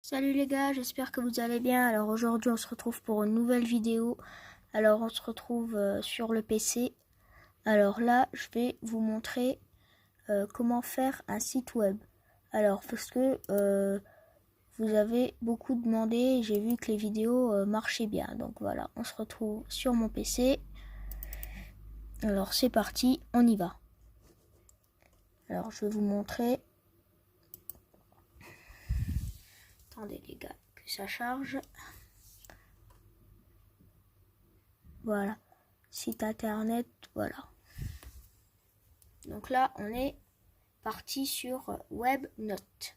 Salut les gars, j'espère que vous allez bien. Alors aujourd'hui on se retrouve pour une nouvelle vidéo. Alors on se retrouve sur le PC. Alors là je vais vous montrer comment faire un site web. Alors parce que vous avez beaucoup demandé, j'ai vu que les vidéos marchaient bien. Donc voilà, on se retrouve sur mon PC. Alors c'est parti, on y va. Alors je vais vous montrer. Attendez les gars, que ça charge. Voilà, site internet, voilà. Donc là, on est parti sur WebNote.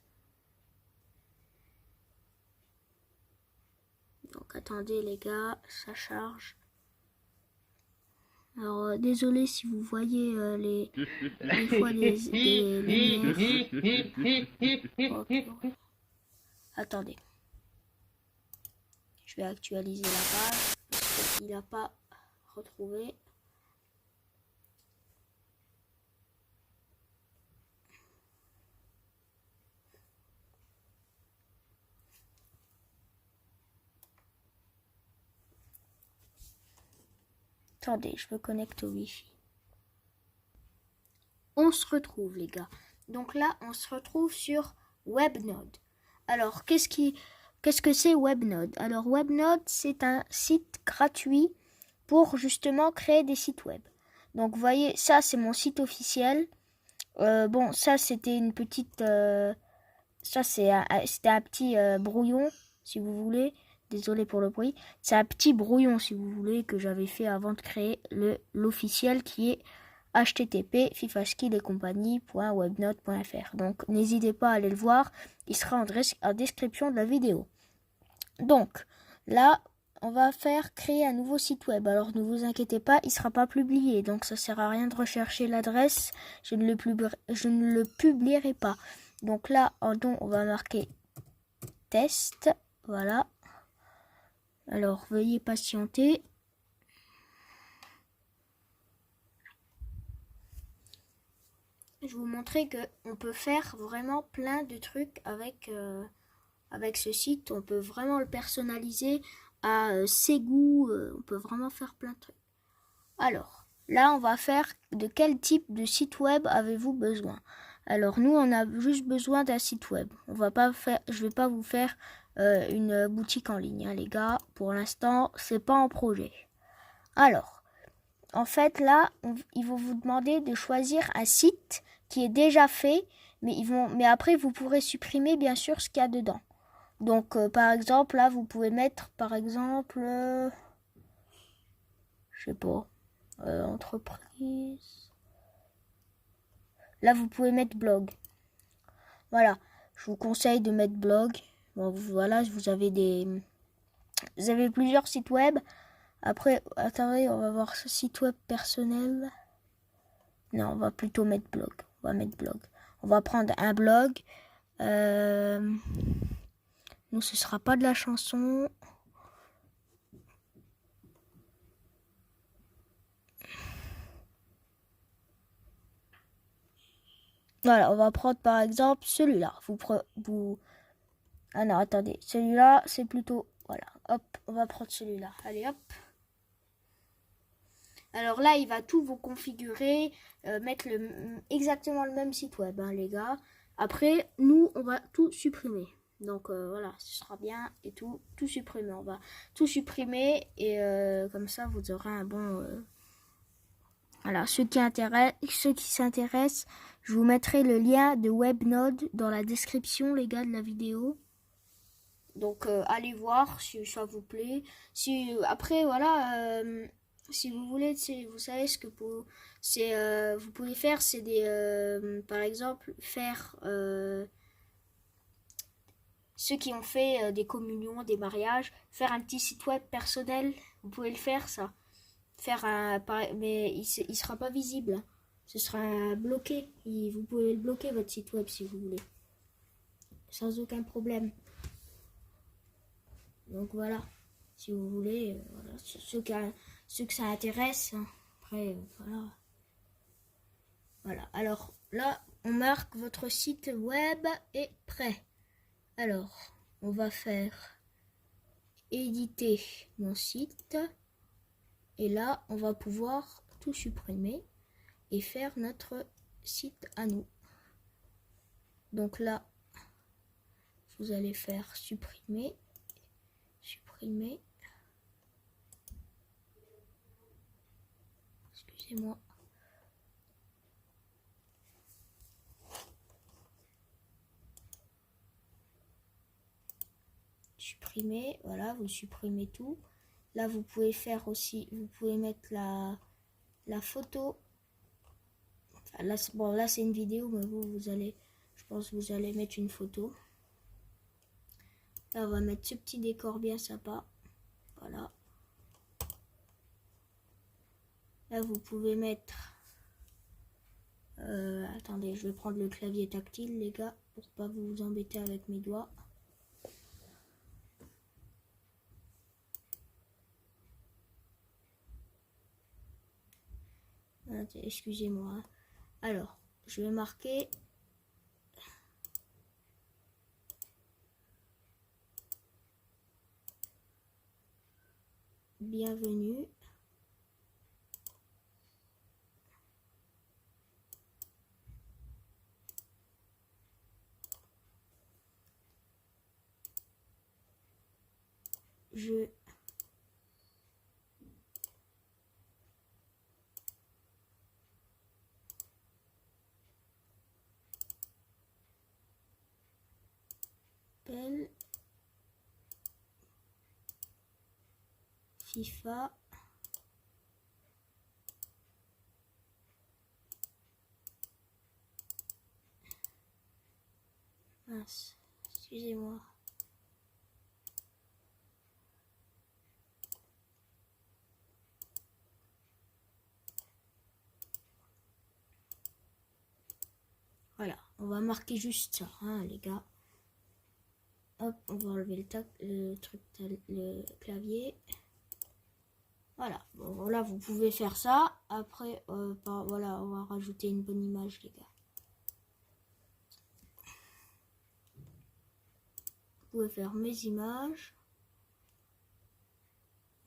Donc attendez les gars, ça charge. Alors désolé si vous voyez des fois des lumières. Oh, attendez. Je vais actualiser la page parce qu'il n'a pas retrouvé. Attendez, je me connecte au Wi-Fi. On se retrouve les gars. Donc là, on se retrouve sur WebNode. Alors, qu'est-ce que c'est WebNode? Alors, WebNode, c'est un site gratuit pour justement créer des sites web. Donc, vous voyez, ça, c'est mon site officiel. Bon, ça, c'était une petite... ça, c'était un petit brouillon, si vous voulez. Désolé pour le bruit. C'est un petit brouillon, si vous voulez, que j'avais fait avant de créer l'officiel qui est http://fifaskill-et-compagnie.webnote.fr. Donc n'hésitez pas à aller le voir, il sera en description de la vidéo. Donc là, on va faire créer un nouveau site web. Alors ne vous inquiétez pas, il ne sera pas publié, donc ça ne sert à rien de rechercher l'adresse, je ne le publierai pas. Donc là, en don, on va marquer test, voilà. Alors veuillez patienter. Je vais vous montrer qu'on peut faire vraiment plein de trucs avec ce site. On peut vraiment le personnaliser à ses goûts. On peut vraiment faire plein de trucs. Alors, là, on va faire de quel type de site web avez-vous besoin? Alors, nous, on a juste besoin d'un site web. Je ne vais pas vous faire une boutique en ligne, hein, les gars. Pour l'instant, c'est pas en projet. Alors, en fait, là, ils vont vous demander de choisir un site qui est déjà fait, mais après, vous pourrez supprimer, bien sûr, ce qu'il y a dedans. Donc, par exemple, là, vous pouvez mettre, par exemple, je sais pas, entreprise. Là, vous pouvez mettre blog. Voilà, je vous conseille de mettre blog. Bon, voilà, vous avez plusieurs sites web. Après, attendez, on va voir ce site web personnel. Non, on va plutôt mettre blog. On va mettre blog. On va prendre un blog. Nous, ce sera pas de la chanson. Voilà, on va prendre par exemple celui-là. Ah non, attendez. Celui-là, c'est plutôt... Voilà, hop, on va prendre celui-là. Allez, hop. Alors là, il va tout vous configurer, mettre exactement le même site web, hein, les gars. Après, nous, on va tout supprimer. Donc voilà, ce sera bien et tout supprimer. On va tout supprimer et comme ça, vous aurez un bon... Voilà, ceux qui s'intéressent, je vous mettrai le lien de WebNode dans la description, les gars, de la vidéo. Donc allez voir si ça vous plaît. Après, voilà... si vous voulez, vous savez ce que vous pouvez faire, c'est par exemple, faire ceux qui ont fait des communions, des mariages, faire un petit site web personnel. Vous pouvez le faire, ça. Mais il sera pas visible. Hein. Ce sera bloqué. Vous pouvez le bloquer, votre site web, si vous voulez. Sans aucun problème. Donc voilà. Si vous voulez, voilà. Ceux que ça intéresse. Hein. Après, voilà. Voilà. Alors là, on marque votre site web est prêt. Alors, on va faire éditer mon site. Et là, on va pouvoir tout supprimer et faire notre site à nous. Donc là, vous allez faire supprimer, supprimer. Excusez-moi. Supprimer, voilà, vous supprimez tout. Là, vous pouvez faire aussi, vous pouvez mettre la photo. Enfin, là, bon, là c'est une vidéo, mais vous allez, je pense que vous allez mettre une photo. Là, on va mettre ce petit décor bien sympa. Voilà. Là, vous pouvez mettre... attendez, je vais prendre le clavier tactile, les gars, pour pas vous embêter avec mes doigts. Excusez-moi. Alors, je vais marquer... Bienvenue. Je m'appelle FIFA mince, excusez-moi. Voilà, on va marquer juste ça, hein, les gars. Hop, on va enlever le clavier. Voilà, bon, voilà, vous pouvez faire ça. Après, voilà, on va rajouter une bonne image, les gars. Vous pouvez faire mes images.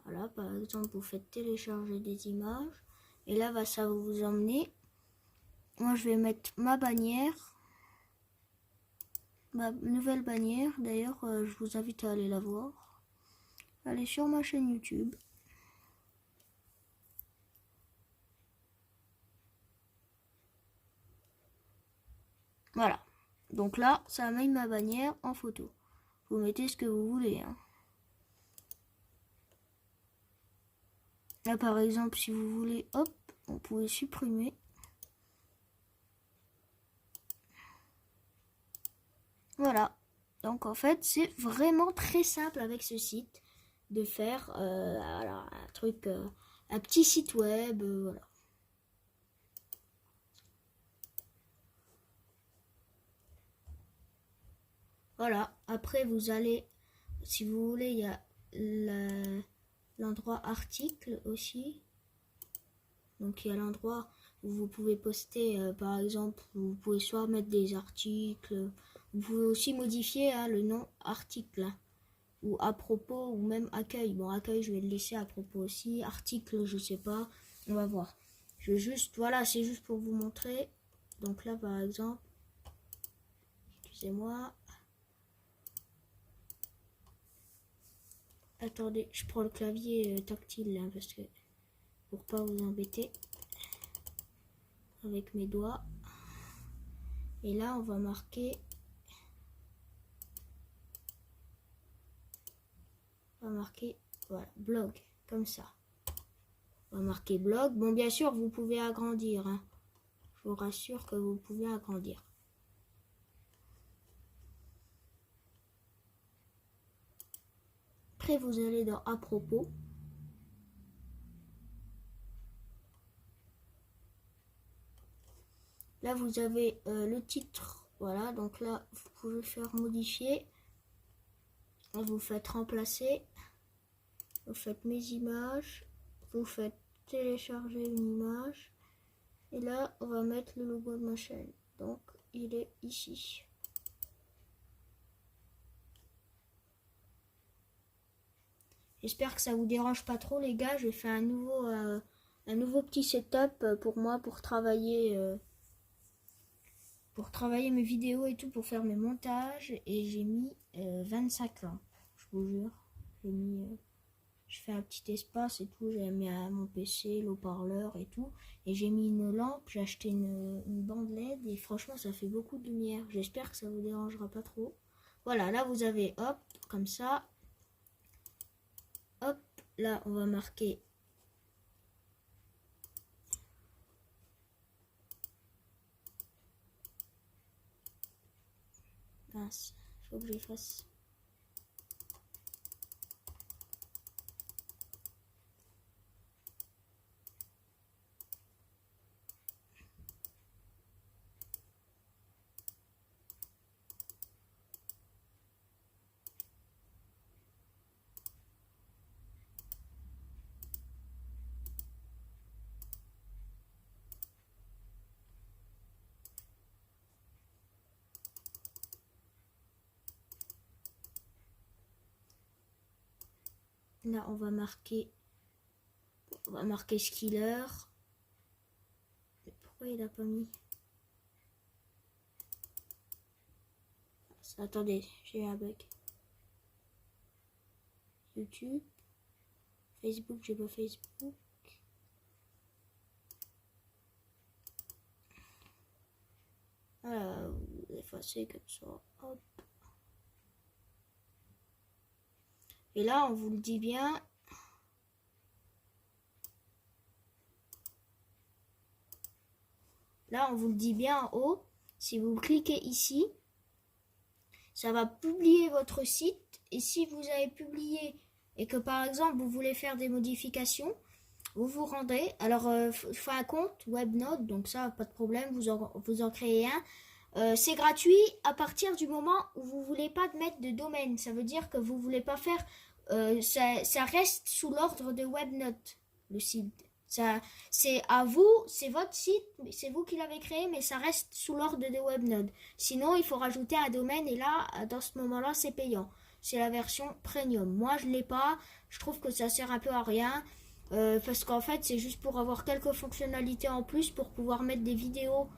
Voilà, par exemple, vous faites télécharger des images. Et là, ça va vous emmener. Moi, je vais mettre ma bannière. Ma nouvelle bannière. D'ailleurs, je vous invite à aller la voir. Allez sur ma chaîne YouTube. Voilà. Donc là, ça met ma bannière en photo. Vous mettez ce que vous voulez, hein. Là, par exemple, si vous voulez, hop, on pouvait supprimer. Voilà. Donc, en fait, c'est vraiment très simple avec ce site de faire alors, un truc, un petit site web, voilà. Voilà. Après, vous allez, si vous voulez, il y a l'endroit article aussi. Donc il y a l'endroit où vous pouvez poster, par exemple, vous pouvez soit mettre des articles, vous pouvez aussi modifier, hein, le nom article, hein, ou à propos, ou même accueil. Bon, accueil, je vais le laisser, à propos aussi. Article, je sais pas, on va voir. Je vais juste, voilà, c'est juste pour vous montrer. Donc là, par exemple, excusez-moi. Attendez, je prends le clavier tactile, hein, parce que pour pas vous embêter avec mes doigts. Et là, on va marquer, voilà, blog, comme ça. On va marquer blog. Bon, bien sûr, vous pouvez agrandir, hein. Je vous rassure que vous pouvez agrandir. Après, vous allez dans à propos. Là, vous avez le titre. Voilà, donc là, vous pouvez faire modifier. Là, vous faites remplacer. Vous faites mes images. Vous faites télécharger une image. Et là, on va mettre le logo de ma chaîne. Donc, il est ici. J'espère que ça vous dérange pas trop les gars. J'ai fait un nouveau petit setup pour moi pour travailler mes vidéos et tout, pour faire mes montages. Et j'ai mis 25 ans, je vous jure. Je fais un petit espace et tout. J'ai mis à mon PC, l'haut-parleur et tout. Et j'ai mis une lampe, j'ai acheté une bande LED. Et franchement, ça fait beaucoup de lumière. J'espère que ça vous dérangera pas trop. Voilà, là vous avez, hop, comme ça. Hop, là on va marquer mince, faut que j'efface. Là on va marquer Skiller. Mais pourquoi il a pas mis? Attendez, j'ai un bug. YouTube, Facebook, j'ai pas Facebook. Voilà, vous effacez comme ça. Hop. Et là, on vous le dit bien. Là, on vous le dit bien en haut. Si vous cliquez ici, ça va publier votre site. Et si vous avez publié et que par exemple, vous voulez faire des modifications, vous vous rendez. Alors, faut un compte WebNode. Donc ça, pas de problème, vous en créez un. C'est gratuit à partir du moment où vous voulez pas mettre de domaine. Ça veut dire que vous voulez pas faire... ça reste sous l'ordre de WebNote, le site. Ça, c'est à vous, c'est votre site, c'est vous qui l'avez créé, mais ça reste sous l'ordre de WebNode. Sinon, il faut rajouter un domaine et là, dans ce moment-là, c'est payant. C'est la version premium. Moi, je l'ai pas. Je trouve que ça sert un peu à rien. Parce qu'en fait, c'est juste pour avoir quelques fonctionnalités en plus pour pouvoir mettre des vidéos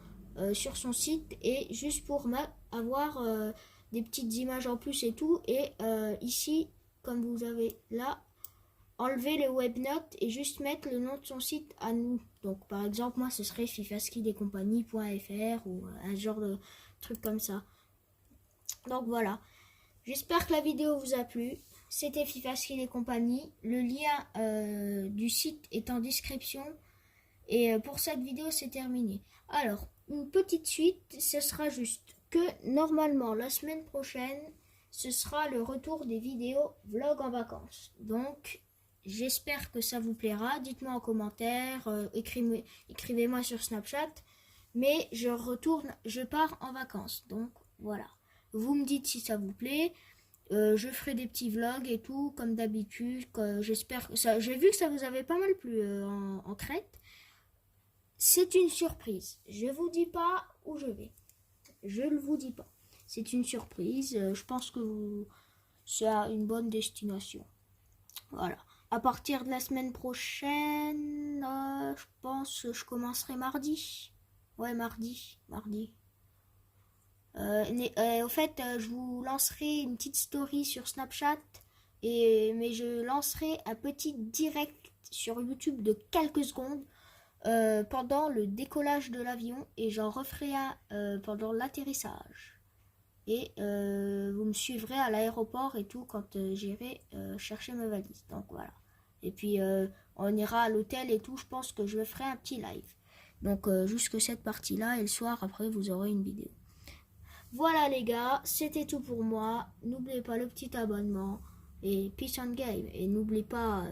sur son site et juste pour avoir des petites images en plus et tout. Et ici, comme vous avez là, enlever le webnote et juste mettre le nom de son site à nous. Donc par exemple, moi ce serait fifaskidetcompagnie.fr ou un genre de truc comme ça. Donc voilà. J'espère que la vidéo vous a plu. C'était Fifaskid et compagnie. Le lien du site est en description. Et pour cette vidéo, c'est terminé. Alors, une petite suite, ce sera juste que normalement, la semaine prochaine, ce sera le retour des vidéos vlog en vacances. Donc, j'espère que ça vous plaira. Dites-moi en commentaire, écrivez-moi sur Snapchat. Mais je pars en vacances. Donc, voilà. Vous me dites si ça vous plaît. Je ferai des petits vlogs et tout, comme d'habitude. J'espère que ça... J'ai vu que ça vous avait pas mal plu en Crète. C'est une surprise. Je vous dis pas où je vais. Je ne vous dis pas. C'est une surprise. Je pense que c'est une bonne destination. Voilà. À partir de la semaine prochaine, je pense que je commencerai mardi. Ouais, mardi. Au fait, je vous lancerai une petite story sur Snapchat, mais je lancerai un petit direct sur YouTube de quelques secondes pendant le décollage de l'avion et j'en referai un pendant l'atterrissage. Et vous me suivrez à l'aéroport et tout quand j'irai chercher ma valise. Donc voilà. Et puis on ira à l'hôtel et tout. Je pense que je ferai un petit live. Donc jusque cette partie-là et le soir après vous aurez une vidéo. Voilà les gars, c'était tout pour moi. N'oubliez pas le petit abonnement et peace and game. Et n'oubliez pas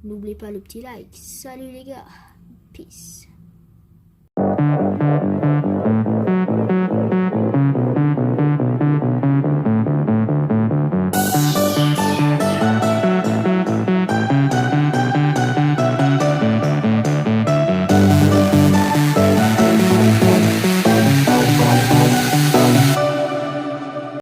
le petit like. Salut les gars, peace.